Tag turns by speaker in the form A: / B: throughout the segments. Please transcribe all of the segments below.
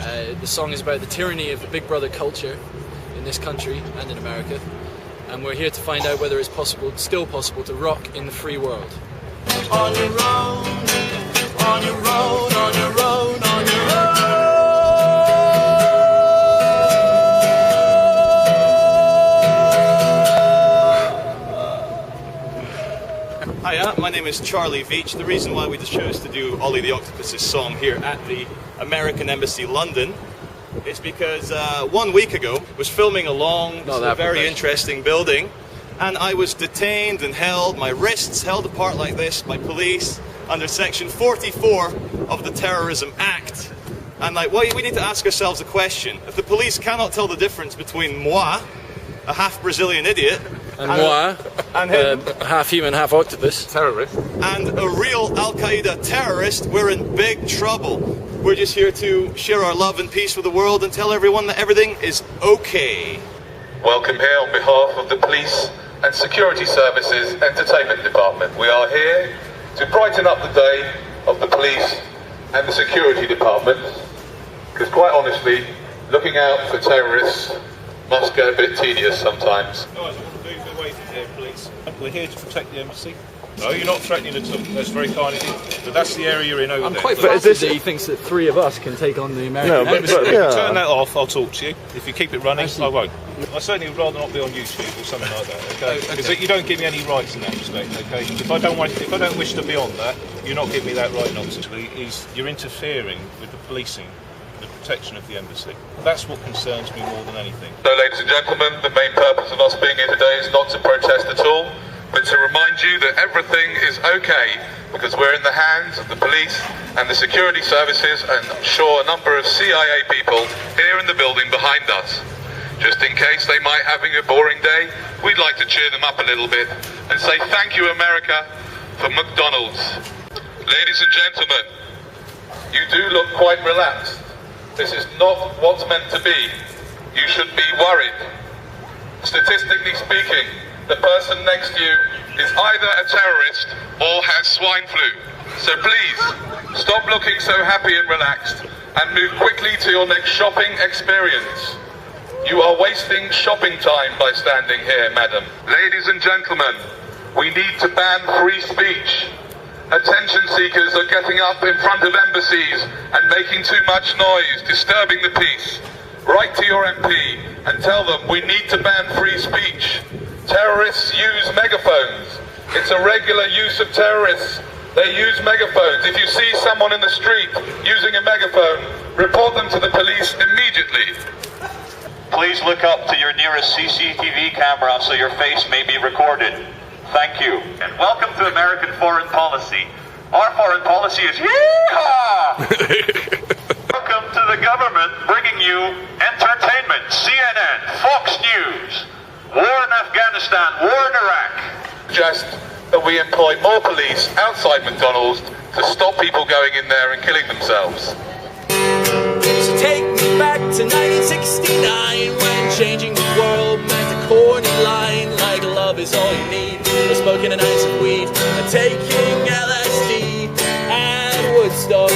A: The song is about the tyranny of the Big Brother culture in this country and in America, and we're here to find out whether it's still possible to rock in the free world. On your own, on your own, on your own, on your own.
B: Hiya, my name is Charlie Veitch. The reason why we just chose to do Ollie the Octopus's song here at the American Embassy London is because 1 week ago I was filming along a very interesting building, and I was detained and held, my wrists held apart like this by police under section 44 of the Terrorism Act. And we need to ask ourselves a question. If the police cannot tell the difference between moi, a half Brazilian idiot,
A: and moi, half human, half octopus terrorist,
B: and a real Al-Qaeda terrorist, we're in big trouble. We're just here to share our love and peace with the world and tell everyone that everything is okay.
C: Welcome here on behalf of the Police and Security Services Entertainment Department. We are here to brighten up the day of the Police and the Security Department, because quite honestly, looking out for terrorists must get a bit tedious sometimes.
D: Guys, move away from here, please. We're here to protect the embassy. No, you're not threatening at all. That's very kind of you. But that's the area you're in over there.
A: I'm quite flattered that he thinks that 3 of us can take on the American embassy.
D: If you turn that off, I'll talk to you. If you keep it running, I won't. I certainly would rather not be on YouTube or something like that, okay? Because you don't give me any rights in that respect, okay? If I don't wish to be on that, you're not giving me that right nonsense. You're interfering with the policing, the protection of the embassy. That's what concerns me more than anything.
C: So, ladies and gentlemen, the main purpose of us being here today is not to protest at all, but to remind you that everything is okay, because we're in the hands of the police and the security services, and I'm sure a number of CIA people here in the building behind us. Just in case they might having a boring day, we'd like to cheer them up a little bit and say thank you, America, for McDonald's. Ladies and gentlemen, you do look quite relaxed. This is not what's meant to be. You should be worried. Statistically speaking, the person next to you is either a terrorist or has swine flu. So please, stop looking so happy and relaxed and move quickly to your next shopping experience. You are wasting shopping time by standing here, madam. Ladies and gentlemen, we need to ban free speech. Attention seekers are getting up in front of embassies and making too much noise, disturbing the peace. Write to your MP and tell them we need to ban free speech. Terrorists use megaphones. It's a regular use of terrorists. They use megaphones. If you see someone in the street using a megaphone, report them to the police immediately.
E: Please look up to your nearest CCTV camera so your face may be recorded. Thank you. And welcome to American foreign policy. Our foreign policy is yeehaw! Welcome to the government bringing you entertainment, CNN, Fox News, war in Afghanistan, war in Iraq.
C: Just that we employ more police outside McDonald's to stop people going in there and killing themselves.
A: So take me back to 1969, when changing the world meant a corny line like love is all you need, or smoking an ounce of weed, or taking LSD at Woodstock.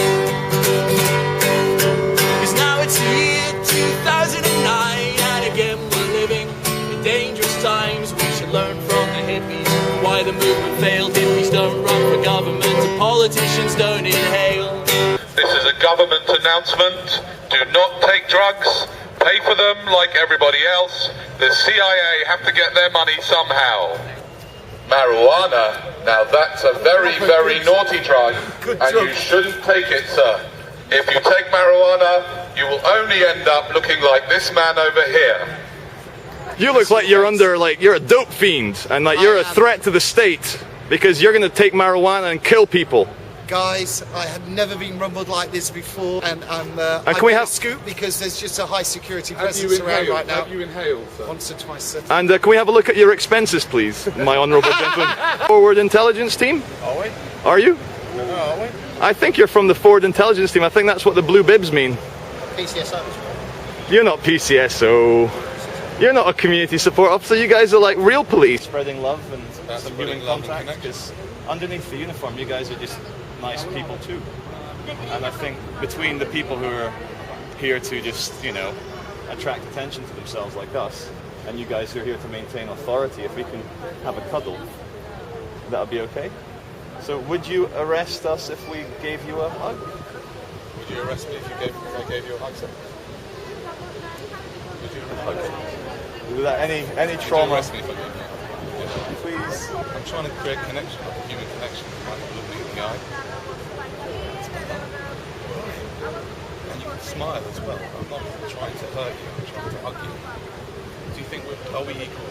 A: Cause now it's the year 2009, and again we're living in dangerous times. We should learn from the hippies why the movement failed. Hippies don't run for government, and politicians don't inhale.
C: This is a government announcement. Do not take drugs. Pay for them like everybody else. The CIA have to get their money somehow. Marijuana, now that's a very, very naughty drug, and you shouldn't take it, sir. If you take marijuana, you will only end up looking like this man over here.
B: You look like you're you're a dope fiend, and you're a threat to the state, because you're going to take marijuana and kill people.
F: Guys, I have never been rumbled like this before, and I'm
B: can we have
F: a scoop because there's just a high security presence around right now.
C: Have you inhaled, sir?
F: Once or twice, sir.
B: And can we have a look at your expenses, please, my honourable gentleman? Forward intelligence team?
D: Are we?
B: Are you?
D: No, are we?
B: I think you're from the forward intelligence team. I think that's what the blue bibs mean.
F: PCSO.
B: You're not PCSO. You're not a community support officer. You guys are like real police. Spreading love and some human contact, because underneath the uniform, you guys are just nice people too. And I think between the people who are here to just, you know, attract attention to themselves like us, and you guys are here to maintain authority. If we can have a cuddle, that would be okay. So would you arrest us if we gave you a hug?
C: Would you arrest me if I gave you a hug, sir? Would you arrest me?
B: Without any
C: Would you
B: trauma?
C: arrest me if I gave you a hug?
B: Please.
C: I'm trying to create connection, like a human connection. You might not look me in the eye. And you can smile as well. I'm not trying to hurt you, I'm trying to hug you. Do you think are we equal?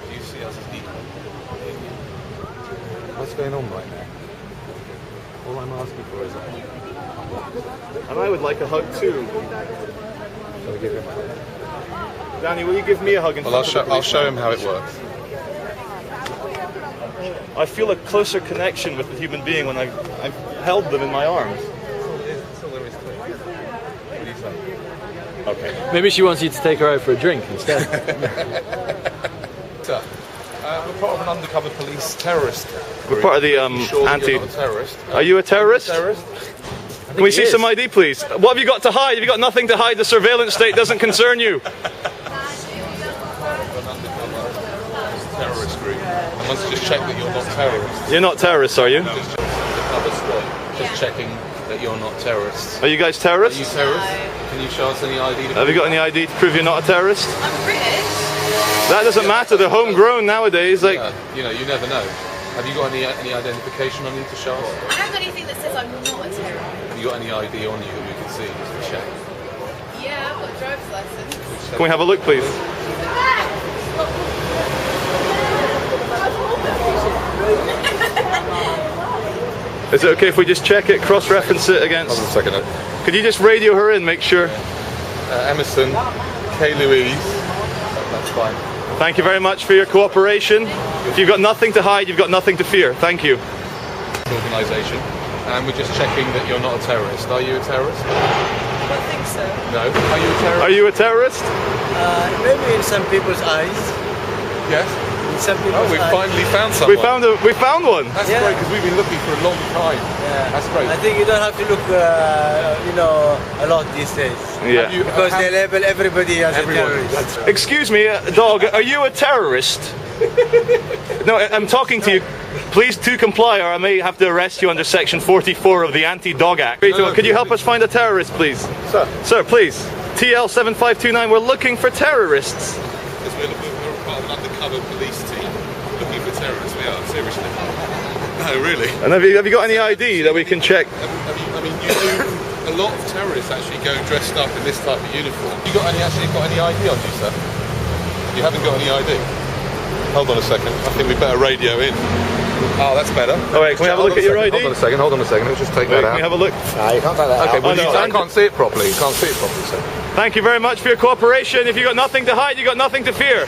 C: Do you see us as equal? What's going on right now? All I'm asking for is a hug.
B: And I would like a hug too.
C: Shall I give him a hug?
B: Danny, will you give me a hug?
C: Well, I'll show him how it works.
B: I feel a closer connection with the human being when I've held them in my arms.
C: That's all there is to it. What do you say?
B: Okay.
A: Maybe she wants you to take her out for a drink instead.
C: Sir, we're part of an undercover police terrorist group.
B: We're part of the
C: Sure that
B: anti.
C: you're not a terrorist.
B: Are you a terrorist?
C: Terrorist?
B: Can we see some ID, please? What have you got to hide? Have you got nothing to hide? The surveillance state doesn't concern you.
C: Terrorist group. I must just check that you're not terrorists.
B: You're not terrorists, are you?
C: Just checking undercover squad. Just checking that you're not terrorists.
B: Are you guys
C: Are
B: terrorists?
C: you terrorists? Can you show us any ID?
B: Have you got any ID to prove you're not a terrorist?
G: I'm British.
B: That doesn't matter. They're homegrown nowadays. Like,
C: You know, you never know. Have you got any identification on you to show us?
G: I haven't got anything that says I'm not a terrorist.
C: Have you got any ID on you that we can see just to check?
G: Yeah, I've got a driver's license.
B: can we have a look, please? Is it okay if we just check it, cross-reference it against?
C: Hold on a second.
B: Could you just radio her in, make sure?
C: Emerson, K. Louise. That's fine.
B: Thank you very much for your cooperation. If you've got nothing to hide, you've got nothing to fear. Thank you.
C: Organisation. And we're just checking that you're not a terrorist. Are you a terrorist?
H: I don't think so.
C: No. Are you a terrorist?
B: Are you a terrorist?
H: Maybe in some people's eyes.
C: Yes.
H: In some people's
C: We've
H: eyes.
C: finally found someone.
B: We found one.
C: That's
H: Yeah.
C: great because we've been looking for a long time.
H: Yeah.
C: That's great.
H: I think you don't have to look, a lot these days.
B: Yeah.
H: Because they label everybody as a terrorist.
B: Excuse me, dog. Are you a terrorist? No, I'm talking to you. Please to comply, or I may have to arrest you under Section 44 of the Anti-Dog Act.
C: No,
B: Could you help us find a terrorist, please?
C: Sir.
B: Sir, please. TL7529. We're looking for terrorists.
C: Because we're part of an undercover police team looking for terrorists. We are, seriously. No, really.
B: And have you got any ID that we can check?
C: I mean, you do. A lot of terrorists actually go dressed up in this type of uniform. You got any ID on you, sir? You haven't got any ID? Hold on a second. I think we better radio in. Oh, that's better.
B: All right, can we have a look at your ID?
C: Hold on a second. Let's just take
B: Wait,
C: that
B: can we
C: out.
B: have a look?
C: Okay, well,
B: no,
C: I can't see it properly. You can't see it properly, sir.
B: Thank you very much for your cooperation. If you've got nothing to hide, you've got nothing to fear.